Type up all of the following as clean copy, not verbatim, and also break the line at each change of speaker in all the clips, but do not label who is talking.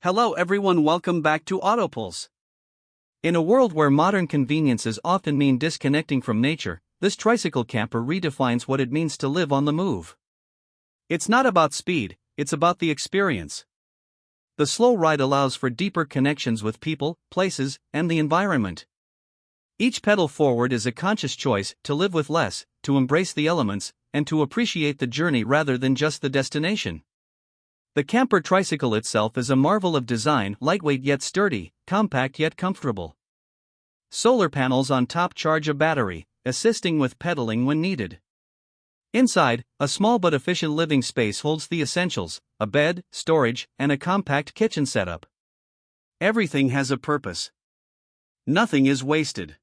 Hello everyone, welcome back to Autopulse. In a world where modern conveniences often mean disconnecting from nature, this tricycle camper redefines what it means to live on the move. It's not about speed, it's about the experience. The slow ride allows for deeper connections with people, places, and the environment. Each pedal forward is a conscious choice to live with less, to embrace the elements, and to appreciate the journey rather than just the destination. The camper tricycle itself is a marvel of design, lightweight yet sturdy, compact yet comfortable. Solar panels on top charge a battery, assisting with pedaling when needed. Inside, a small but efficient living space holds the essentials: a bed, storage, and a compact kitchen setup. Everything has a purpose. Nothing is wasted.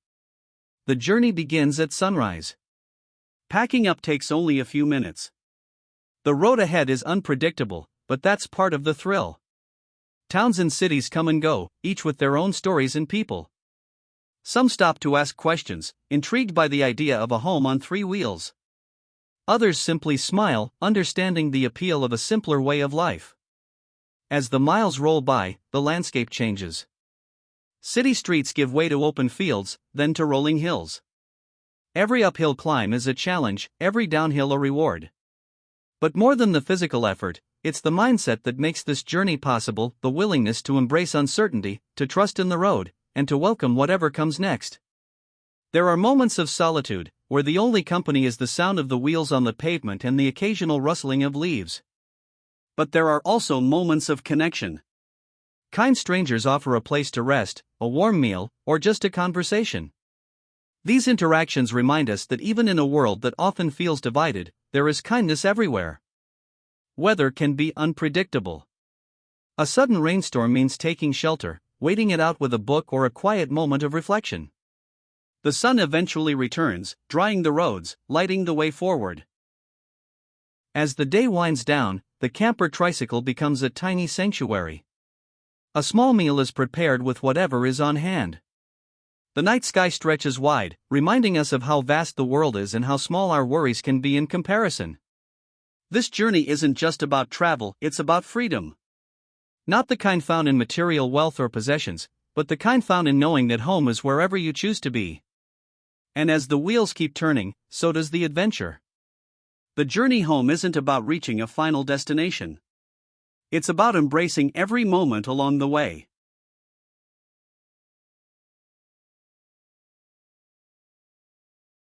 The journey begins at sunrise. Packing up takes only a few minutes. The road ahead is unpredictable, but that's part of the thrill. Towns and cities come and go, each with their own stories and people. Some stop to ask questions, intrigued by the idea of a home on three wheels. Others simply smile, understanding the appeal of a simpler way of life. As the miles roll by, the landscape changes. City streets give way to open fields, then to rolling hills. Every uphill climb is a challenge, every downhill a reward. But more than the physical effort, it's the mindset that makes this journey possible, the willingness to embrace uncertainty, to trust in the road, and to welcome whatever comes next. There are moments of solitude, where the only company is the sound of the wheels on the pavement and the occasional rustling of leaves. But there are also moments of connection. Kind strangers offer a place to rest, a warm meal, or just a conversation. These interactions remind us that even in a world that often feels divided, there is kindness everywhere. Weather can be unpredictable. A sudden rainstorm means taking shelter, waiting it out with a book or a quiet moment of reflection. The sun eventually returns, drying the roads, lighting the way forward. As the day winds down, the camper tricycle becomes a tiny sanctuary. A small meal is prepared with whatever is on hand. The night sky stretches wide, reminding us of how vast the world is and how small our worries can be in comparison. This journey isn't just about travel, it's about freedom. Not the kind found in material wealth or possessions, but the kind found in knowing that home is wherever you choose to be. And as the wheels keep turning, so does the adventure. The journey home isn't about reaching a final destination. It's about embracing every moment along the way.